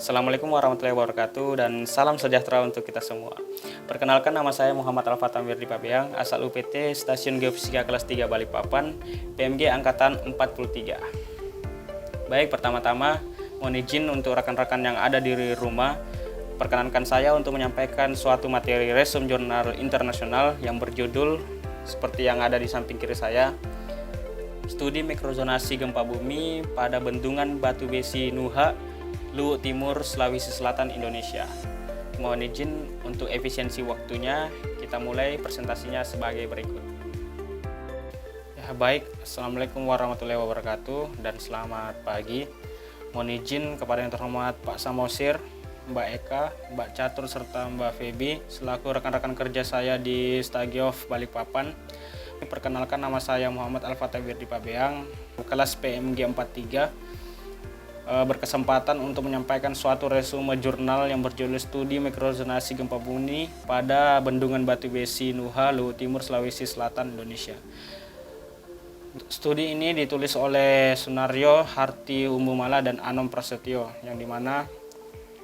Assalamualaikum warahmatullahi wabarakatuh dan salam sejahtera untuk kita semua. Perkenalkan, nama saya Muhammad Al-Fatamir di Pabeang, asal UPT Stasiun Geofisika kelas 3 Balikpapan, PMG angkatan 43. Baik, pertama-tama mohon izin untuk rekan-rekan yang ada di rumah, perkenankan saya untuk menyampaikan suatu materi resume jurnal internasional yang berjudul seperti yang ada di samping kiri saya, Studi Mikrozonasi Gempa Bumi pada Bendungan Batu Besi Nuha, Luwu Timur, Sulawesi Selatan, Indonesia. Mohon izin untuk efisiensi waktunya, kita mulai presentasinya sebagai berikut. Ya, baik, Assalamualaikum warahmatullahi wabarakatuh dan selamat pagi. Mohon izin kepada yang terhormat Pak Samosir, Mbak Eka, Mbak Catur, serta Mbak Febi selaku rekan-rekan kerja saya di Stagiof Balikpapan. Perkenalkan, nama saya Muhammad Al-Fatamir di Pabeang, kelas PMG 43. Berkesempatan untuk menyampaikan suatu resume jurnal yang berjudul Studi Mikrozonasi Gempa Bumi pada Bendungan Batu Besi Nuha, Luwu Timur, Sulawesi Selatan, Indonesia. Studi ini ditulis oleh Sunaryo Harti Umbumala dan Anom Prasetyo, yang dimana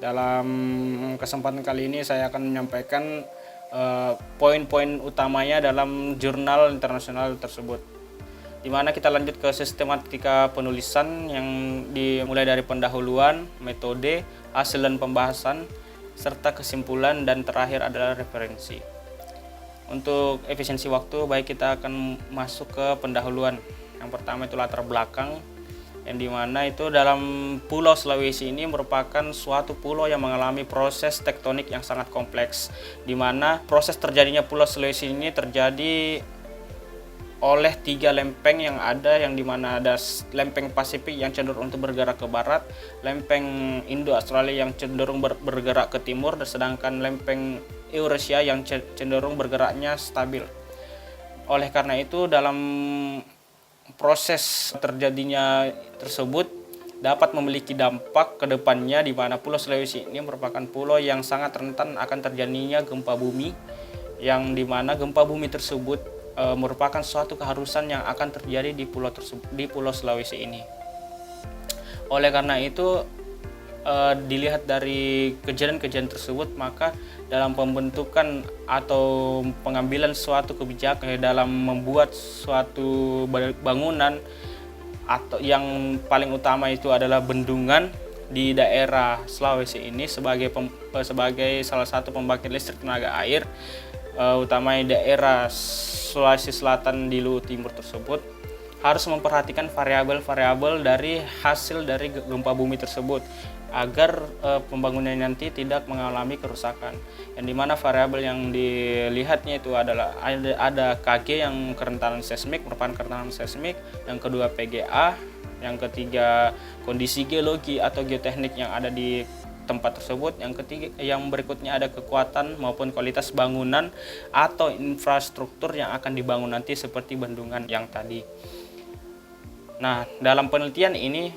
dalam kesempatan kali ini saya akan menyampaikan poin-poin utamanya dalam jurnal internasional tersebut, di mana kita lanjut ke sistematika penulisan yang dimulai dari pendahuluan, metode, hasil dan pembahasan, serta kesimpulan, dan terakhir adalah referensi. Untuk efisiensi waktu, baik kita akan masuk ke pendahuluan. Yang pertama itu latar belakang, yang dimana itu dalam Pulau Sulawesi ini merupakan suatu pulau yang mengalami proses tektonik yang sangat kompleks, di mana proses terjadinya Pulau Sulawesi ini terjadi oleh 3 lempeng yang ada, yang dimana ada lempeng Pasifik yang cenderung untuk bergerak ke barat, lempeng Indo-Australia yang cenderung bergerak ke timur, dan sedangkan lempeng Eurasia yang cenderung bergeraknya stabil. Oleh karena itu, dalam proses terjadinya tersebut dapat memiliki dampak ke depannya, di mana Pulau Sulawesi ini merupakan pulau yang sangat rentan akan terjadinya gempa bumi, yang dimana gempa bumi tersebut merupakan suatu keharusan yang akan terjadi di Pulau Sulawesi ini. Oleh karena itu, dilihat dari kejadian-kejadian tersebut, maka dalam pembentukan atau pengambilan suatu kebijakan dalam membuat suatu bangunan, atau yang paling utama itu adalah bendungan di daerah Sulawesi ini sebagai salah satu pembangkit listrik tenaga air, utamanya daerah Sulawesi Selatan di Luwu Timur tersebut, harus memperhatikan variabel-variabel dari hasil dari gempa bumi tersebut agar pembangunan nanti tidak mengalami kerusakan. Yang dimana variabel yang dilihatnya itu adalah ada KG yang kerentanan seismik, merupakan kerentanan seismik, yang kedua PGA, yang ketiga kondisi geologi atau geoteknik yang ada di tempat tersebut, yang ketiga, yang berikutnya ada kekuatan maupun kualitas bangunan atau infrastruktur yang akan dibangun nanti seperti bendungan yang tadi. Nah, dalam penelitian ini,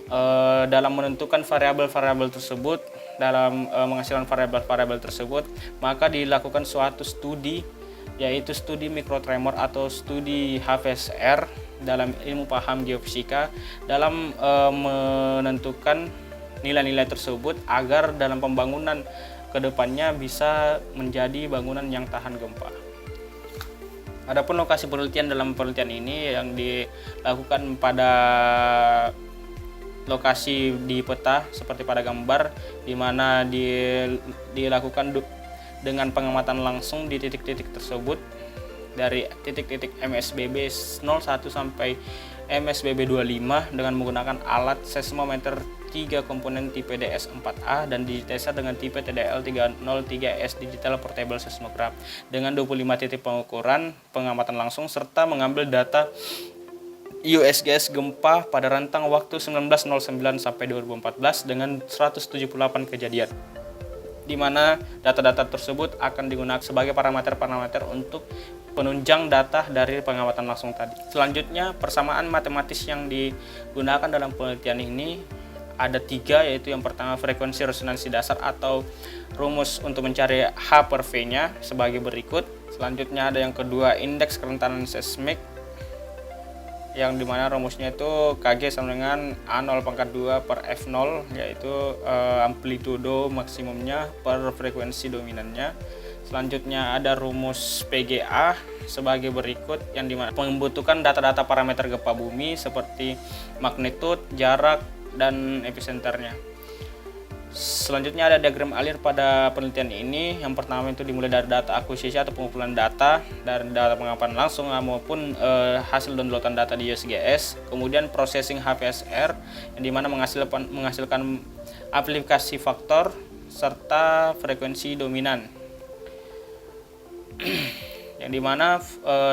dalam menentukan variabel-variabel tersebut, dalam menghasilkan variabel-variabel tersebut, maka dilakukan suatu studi, yaitu studi mikrotremor atau studi HVSR dalam ilmu paham geofisika, dalam menentukan nilai-nilai tersebut agar dalam pembangunan kedepannya bisa menjadi bangunan yang tahan gempa. Adapun lokasi penelitian dalam penelitian ini yang dilakukan pada lokasi di peta seperti pada gambar, di mana dilakukan dengan pengamatan langsung di titik-titik tersebut, dari titik-titik MSBB 01 sampai MSBB 25 dengan menggunakan alat seismometer 3 komponen tipe DS4A dan digitalisasi dengan tipe TDL303S Digital Portable Seismograph dengan 25 titik pengukuran pengamatan langsung, serta mengambil data USGS gempa pada rentang waktu 1909 sampai 2014 dengan 178 kejadian, di mana data-data tersebut akan digunakan sebagai parameter-parameter untuk penunjang data dari pengamatan langsung tadi. Selanjutnya, persamaan matematis yang digunakan dalam penelitian ini ada 3, yaitu yang pertama frekuensi resonansi dasar atau rumus untuk mencari H per V-nya sebagai berikut. Selanjutnya ada yang kedua indeks kerentanan seismik. yang dimana rumusnya itu Kg sama dengan A0 pangkat 2 per F0, yaitu amplitudo maksimumnya per frekuensi dominannya. Selanjutnya ada rumus PGA sebagai berikut, yang dimana membutuhkan data-data parameter gempa bumi seperti magnitude, jarak, dan epicenternya. Selanjutnya ada diagram alir pada penelitian ini. Yang pertama itu dimulai dari data akuisisi atau pengumpulan data dari data pengamatan langsung maupun hasil downloadan data di USGS. Kemudian processing HPSR yang dimana menghasilkan aplikasi faktor serta frekuensi dominan. Yang dimana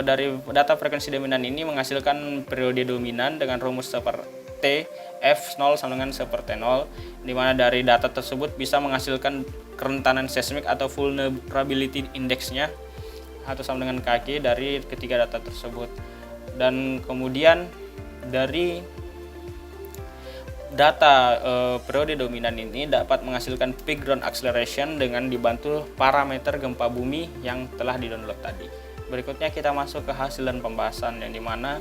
dari data frekuensi dominan ini menghasilkan periode dominan dengan rumus seperti F0 sama dengan seperti 0, di mana dari data tersebut bisa menghasilkan kerentanan seismik atau vulnerability index-nya atau sama dengan KG dari ketiga data tersebut. Dan kemudian dari data periode dominan ini dapat menghasilkan peak ground acceleration dengan dibantu parameter gempa bumi yang telah di-download tadi. Berikutnya kita masuk ke hasil dan pembahasan, yang dimana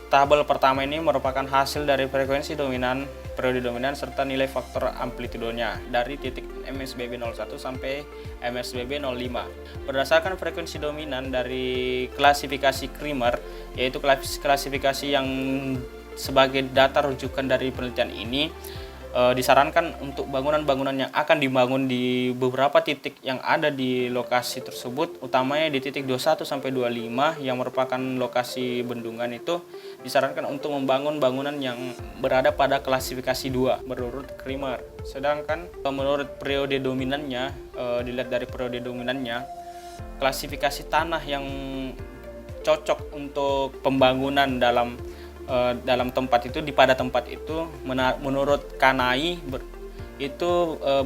tabel pertama ini merupakan hasil dari frekuensi dominan, periode dominan, serta nilai faktor amplitudonya dari titik MSBB 01 sampai MSBB 05. Berdasarkan frekuensi dominan dari klasifikasi Krimer, yaitu klasifikasi yang sebagai data rujukan dari penelitian ini, disarankan untuk bangunan-bangunan yang akan dibangun di beberapa titik yang ada di lokasi tersebut, utamanya di titik 21 sampai 25 yang merupakan lokasi bendungan, itu disarankan untuk membangun bangunan yang berada pada klasifikasi 2 menurut Krimer. Sedangkan menurut periode dominannya, dilihat dari periode dominannya, klasifikasi tanah yang cocok untuk pembangunan dalam tempat itu, pada tempat itu menurut Kanai itu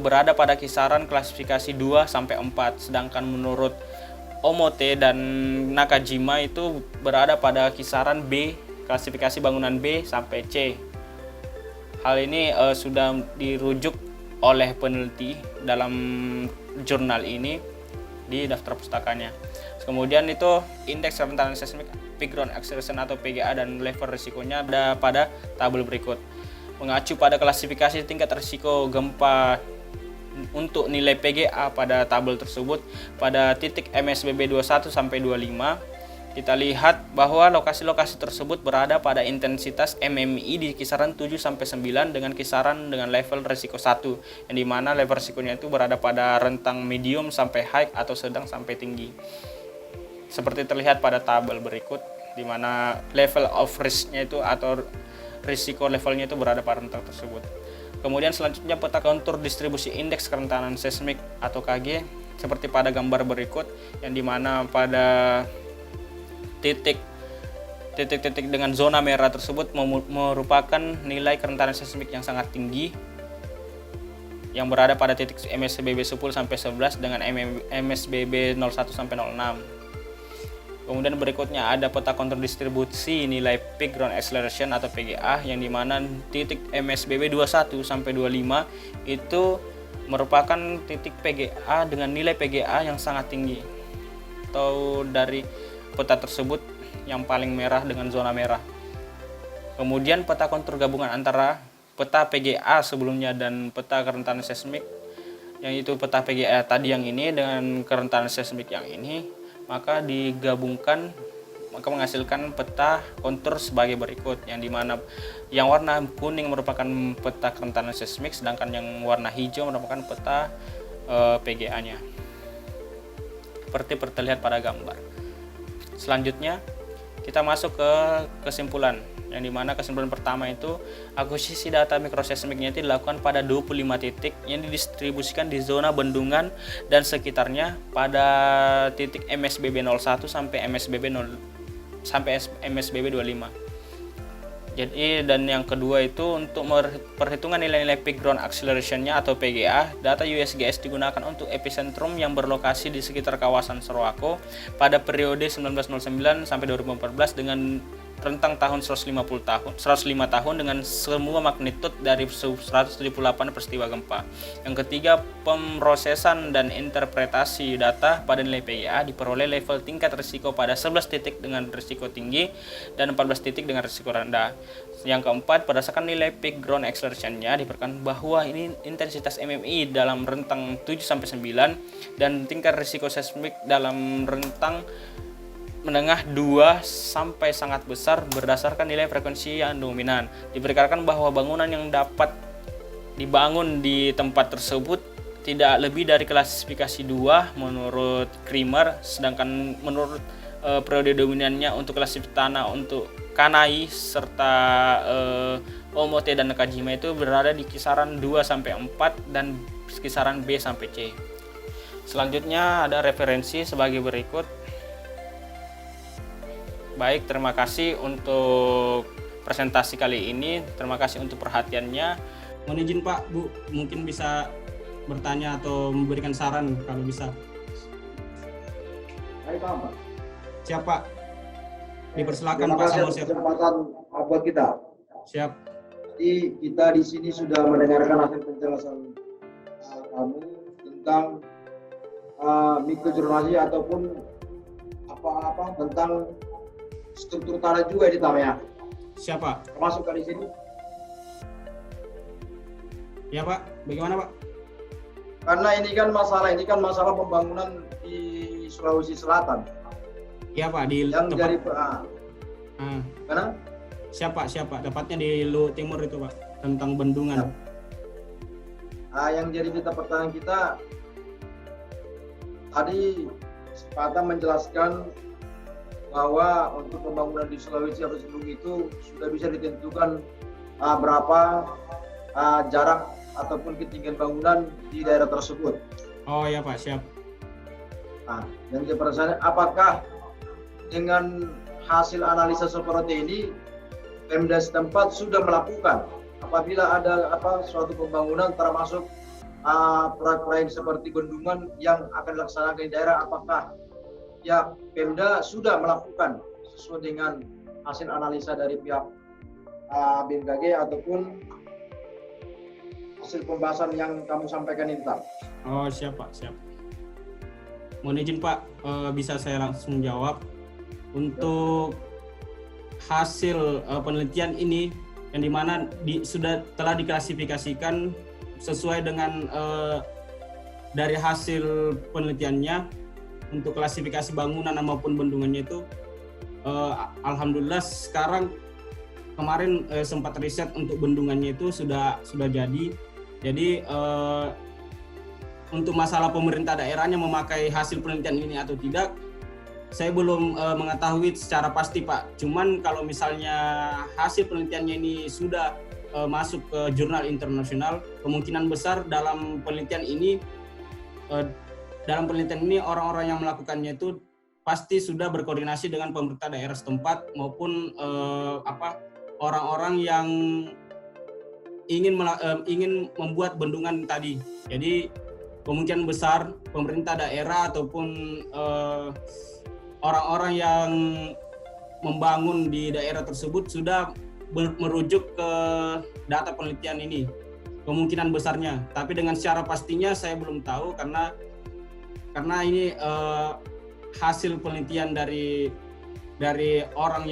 berada pada kisaran klasifikasi 2 sampai 4, sedangkan menurut Omote dan Nakajima itu berada pada kisaran B, klasifikasi bangunan B sampai C. Hal ini sudah dirujuk oleh peneliti dalam jurnal ini di daftar pustakanya. Kemudian itu indeks kerentanan seismik, peak ground acceleration atau PGA, dan level risikonya ada pada tabel berikut. Mengacu pada klasifikasi tingkat risiko gempa untuk nilai PGA pada tabel tersebut, pada titik MSBB 21 sampai 25, kita lihat bahwa lokasi-lokasi tersebut berada pada intensitas MMI di kisaran 7 sampai 9 dengan kisaran dengan level risiko 1, yang dimana level risikonya itu berada pada rentang medium sampai high atau sedang sampai tinggi. Seperti terlihat pada tabel berikut, di mana level of risk-nya itu atau risiko levelnya itu berada pada rentang tersebut. Kemudian selanjutnya peta kontur distribusi indeks kerentanan seismik atau KG seperti pada gambar berikut, yang dimana pada titik-titik dengan zona merah tersebut merupakan nilai kerentanan seismik yang sangat tinggi yang berada pada titik MSBB 10 sampai 11 dengan MSBB 01 sampai 06. Kemudian berikutnya ada peta kontur distribusi nilai peak ground acceleration atau PGA, yang dimana titik MSBB 21 sampai 25 itu merupakan titik PGA dengan nilai PGA yang sangat tinggi, atau dari peta tersebut yang paling merah dengan zona merah. Kemudian peta kontur gabungan antara peta PGA sebelumnya dan peta kerentanan seismik, yang itu peta PGA tadi yang ini dengan kerentanan seismik yang ini, maka digabungkan maka menghasilkan peta kontur sebagai berikut, yang dimana yang warna kuning merupakan peta kerentanan seismik, sedangkan yang warna hijau merupakan peta PGA-nya seperti terlihat pada gambar. Selanjutnya kita masuk ke kesimpulan, yang dimana kesimpulan pertama itu akuisisi data mikroseismiknya itu dilakukan pada 25 titik yang didistribusikan di zona bendungan dan sekitarnya pada titik MSBB 01 sampai MSBB 25. Jadi, dan yang kedua itu untuk perhitungan nilai-nilai peak ground acceleration-nya atau PGA, data USGS digunakan untuk epicentrum yang berlokasi di sekitar kawasan Sorowako pada periode 1909 sampai 2014 dengan rentang tahun 105 tahun dengan semua magnitudo dari 178 peristiwa gempa. Yang ketiga, pemrosesan dan interpretasi data pada nilai PIA diperoleh level tingkat risiko pada 11 titik dengan risiko tinggi dan 14 titik dengan risiko rendah. Yang keempat, berdasarkan nilai peak ground acceleration-nya diperkirakan bahwa ini intensitas MMI dalam rentang 7-9 dan tingkat risiko seismik dalam rentang menengah 2 sampai sangat besar berdasarkan nilai frekuensi yang dominan. Diperkirakan bahwa bangunan yang dapat dibangun di tempat tersebut tidak lebih dari klasifikasi 2 menurut Krimer, sedangkan menurut periode dominannya untuk klasifikasi tanah untuk Kanai serta Omote dan Nakajima itu berada di kisaran 2 sampai 4 dan kisaran B sampai C. Selanjutnya ada referensi sebagai berikut. Baik, terima kasih untuk presentasi kali ini. Terima kasih untuk perhatiannya. Mohon izin Pak, Bu, mungkin bisa bertanya atau memberikan saran kalau bisa. Baik Pak. Siapa? Dipersilakan Terima Pak kasih Samosir. atas kesempatan buat kita. Siap. Jadi kita di sini sudah mendengarkan hasil penjelasan kamu tentang mikrojonasi ataupun apa tentang struktur tanah juga di Tamea. Siapa? Termasuk di sini. Ya Pak, bagaimana Pak? Karena ini kan masalah pembangunan di Sulawesi Selatan. Iya Pak, di yang tempat. dari Karena? Siapa? Tepatnya di Lu Timur itu Pak, tentang bendungan. Yang jadi kita pertanyaan kita tadi Sepata menjelaskan bahwa untuk pembangunan di Sulawesi atau sebelum itu sudah bisa ditentukan berapa jarak ataupun ketinggian bangunan di daerah tersebut. Oh ya Pak, siap. Yang jadi pertanyaan, apakah dengan hasil analisa seperti ini Pemda setempat sudah melakukan apabila ada suatu pembangunan termasuk proyek-proyek seperti bendungan yang akan dilaksanakan di daerah, apakah ya Pemda sudah melakukan sesuai dengan hasil analisa dari pihak BMKG ataupun hasil pembahasan yang kamu sampaikan ini Pak? Oh siap Pak, siap. Mohon izin Pak, bisa saya langsung jawab. Untuk hasil penelitian ini yang dimana telah diklasifikasikan sesuai dengan dari hasil penelitiannya untuk klasifikasi bangunan maupun bendungannya itu alhamdulillah sekarang kemarin sempat riset untuk bendungannya itu sudah jadi. Jadi untuk masalah pemerintah daerahnya memakai hasil penelitian ini atau tidak, saya belum mengetahui secara pasti Pak. Cuman kalau misalnya hasil penelitiannya ini sudah masuk ke jurnal internasional, kemungkinan besar dalam penelitian ini orang-orang yang melakukannya itu pasti sudah berkoordinasi dengan pemerintah daerah setempat maupun orang-orang yang ingin membuat bendungan tadi. Jadi kemungkinan besar pemerintah daerah ataupun orang-orang yang membangun di daerah tersebut sudah merujuk ke data penelitian ini, kemungkinan besarnya. Tapi dengan secara pastinya saya belum tahu karena ini hasil penelitian dari orang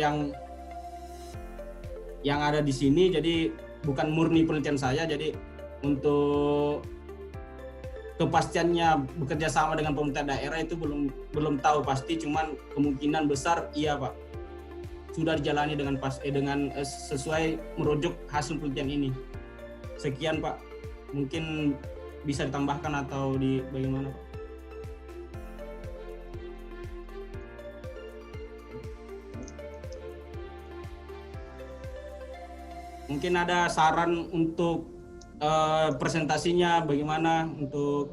yang ada di sini, jadi bukan murni penelitian saya. Jadi untuk kepastiannya bekerja sama dengan pemerintah daerah itu belum tahu pasti, cuman kemungkinan besar iya Pak, sudah dijalani dengan sesuai merujuk hasil penelitian ini. Sekian Pak, mungkin bisa ditambahkan atau bagaimana Pak? Mungkin ada saran untuk presentasinya bagaimana, untuk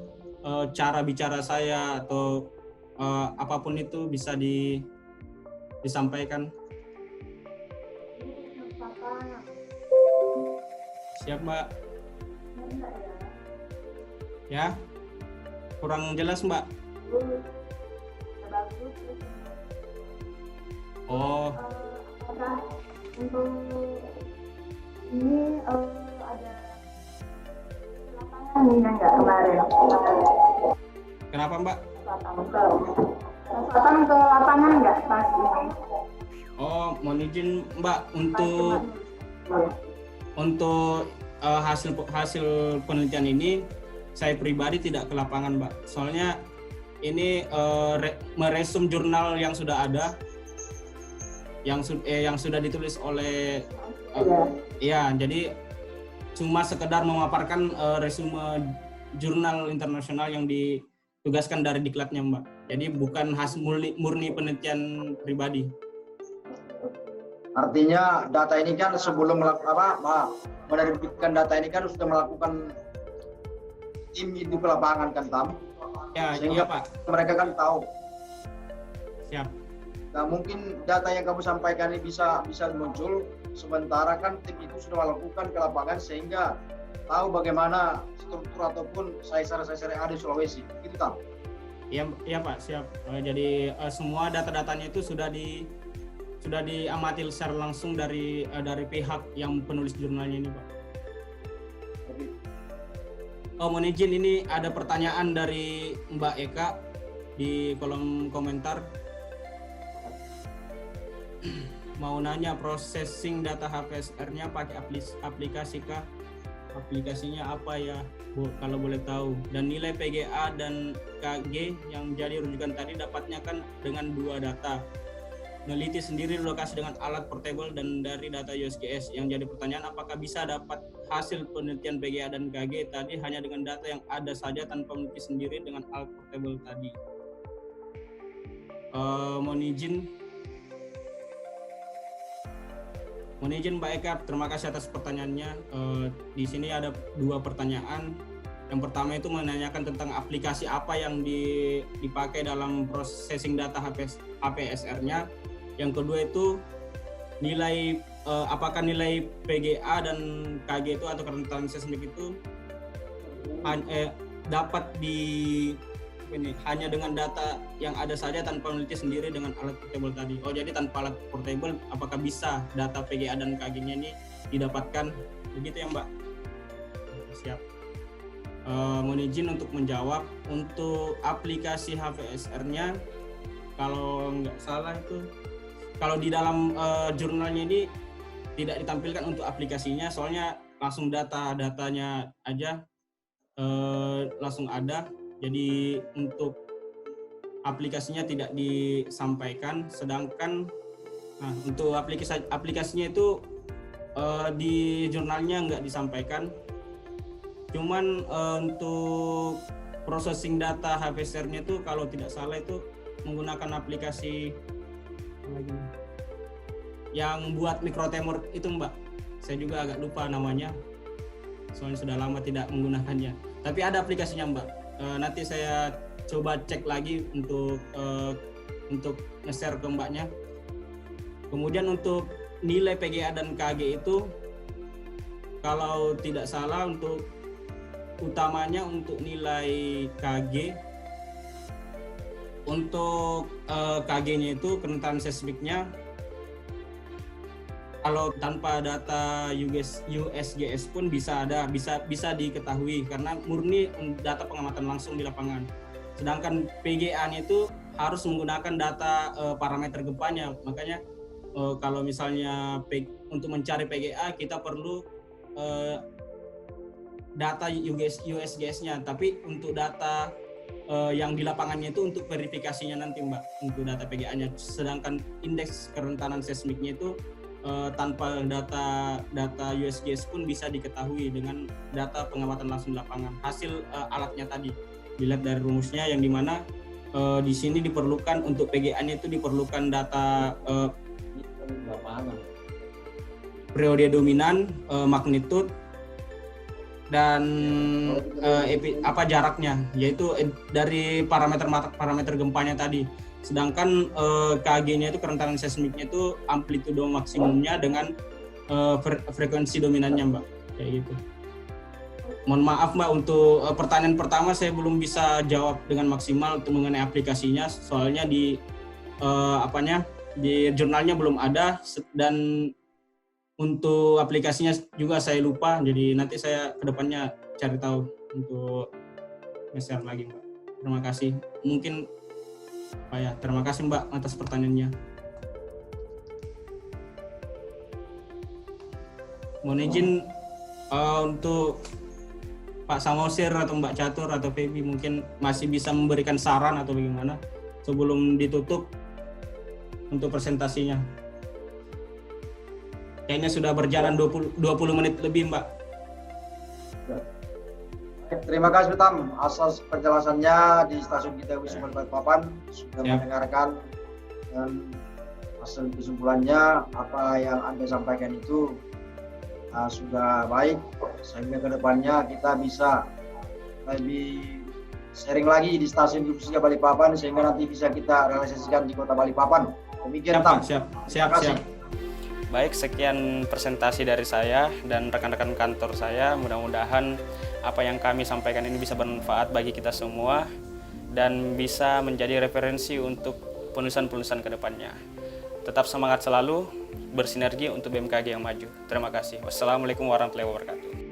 cara bicara saya atau apapun itu bisa disampaikan. Siap Mbak? Ya? Kurang jelas Mbak? Oh. Pak, untuk ini ada lapangan enggak kemarin? Kenapa Mbak? Datang ke lapangan enggak pas ini? Oh, mohon izin Mbak untuk hasil penelitian ini saya pribadi tidak ke lapangan Mbak. Soalnya ini meresum jurnal yang sudah ada, yang sudah ditulis oleh ya, jadi cuma sekedar memaparkan resume jurnal internasional yang ditugaskan dari diklatnya Mbak. Jadi bukan hasil murni penelitian pribadi. Artinya data ini kan sebelum menerbitkan data ini kan sudah melakukan tim itu ke lapangan kan Tam? Ya, sehingga iya Pak. Mereka kan tahu. Siap. Nah mungkin data yang kamu sampaikan ini bisa muncul sementara kan tim itu sudah melakukan ke lapangan sehingga tahu bagaimana struktur ataupun sesar-sesar yang ada di Sulawesi. Itu Tam? Iya Pak, siap. Jadi semua data-datanya itu sudah diamati secara langsung dari pihak yang penulis jurnalnya ini Pak. Mohon izin, ini ada pertanyaan dari Mbak Eka di kolom komentar. Mau nanya, processing data HPSR-nya pakai aplikasi kah? Aplikasinya apa ya, Bu, kalau boleh tahu? Dan nilai PGA dan KG yang jadi rujukan tadi dapatnya kan dengan 2 data. Neliti sendiri lokasi dengan alat portable dan dari data USGS. Yang jadi pertanyaan, apakah bisa dapat hasil penelitian PGA dan KG tadi hanya dengan data yang ada saja tanpa meneliti sendiri dengan alat portable tadi? Mohon izin Mbak Eka, terima kasih atas pertanyaannya. Di sini ada 2 pertanyaan. Yang pertama itu menanyakan tentang aplikasi apa yang dipakai dalam processing data HPSR-nya. Yang kedua itu nilai apakah nilai PGA dan KG itu atau kerentanan seismik itu dapat hanya dengan data yang ada saja tanpa meneliti sendiri dengan alat portable tadi. Oh, jadi tanpa alat portable apakah bisa data PGA dan KG-nya ini didapatkan? Begitu ya Mbak? Siap. Mohon izin untuk menjawab. Untuk aplikasi HPSR-nya, kalau nggak salah itu, kalau di dalam jurnalnya ini tidak ditampilkan untuk aplikasinya, soalnya langsung datanya aja langsung ada. Jadi untuk aplikasinya tidak disampaikan, sedangkan untuk aplikasinya itu di jurnalnya nggak disampaikan. Cuman untuk processing data HPSR-nya itu kalau tidak salah itu menggunakan aplikasi yang buat mikrotremor itu Mbak. Saya juga agak lupa namanya, soalnya sudah lama tidak menggunakannya. Tapi ada aplikasinya Mbak. Nanti saya coba cek lagi untuk nge-share ke Mbaknya. Kemudian untuk nilai PGA dan KG itu kalau tidak salah untuk utamanya untuk nilai KG, untuk KG-nya itu kerentanan seismiknya kalau tanpa data USGS pun bisa diketahui karena murni data pengamatan langsung di lapangan. Sedangkan PGA-nya itu harus menggunakan data parameter gempanya. Makanya kalau misalnya untuk mencari PGA kita perlu data USGS-nya, tapi untuk data yang di lapangannya itu untuk verifikasinya nanti Mbak, untuk data PGA-nya. Sedangkan indeks kerentanan seismiknya itu tanpa data USGS pun bisa diketahui dengan data pengamatan langsung di lapangan. Hasil alatnya tadi dilihat dari rumusnya, yang dimana di sini diperlukan untuk PGA-nya itu diperlukan data periode dominan, magnitude, dan jaraknya, yaitu dari parameter gempanya tadi. Sedangkan KG-nya itu kerentanan seismiknya itu amplitudo maksimumnya dengan frekuensi dominannya Mbak, kayak gitu. Mohon maaf Mbak, untuk pertanyaan pertama saya belum bisa jawab dengan maksimal untuk mengenai aplikasinya, soalnya di di jurnalnya belum ada, dan untuk aplikasinya juga saya lupa, jadi nanti saya kedepannya cari tahu untuk nge-share lagi, Mbak. Terima kasih. Mungkin terima kasih Mbak atas pertanyaannya. Mohon izin untuk Pak Samosir atau Mbak Catur atau Feby mungkin masih bisa memberikan saran atau bagaimana sebelum ditutup untuk presentasinya. Kayaknya sudah berjalan 20 menit lebih, Mbak. Terima kasih Tam atas penjelasannya di stasiun kita Wisma Balikpapan, sudah mendengarkan dan hasil kesimpulannya apa yang Anda sampaikan itu sudah baik, sehingga kedepannya kita bisa lebih sharing lagi di stasiun khususnya Balikpapan, sehingga nanti bisa kita realisasikan di Kota Balikpapan. Demikian Tam. Siap. Baik, sekian presentasi dari saya dan rekan-rekan kantor saya. Mudah-mudahan apa yang kami sampaikan ini bisa bermanfaat bagi kita semua dan bisa menjadi referensi untuk penulisan-penulisan ke depannya. Tetap semangat selalu, bersinergi untuk BMKG yang maju. Terima kasih. Wassalamualaikum warahmatullahi wabarakatuh.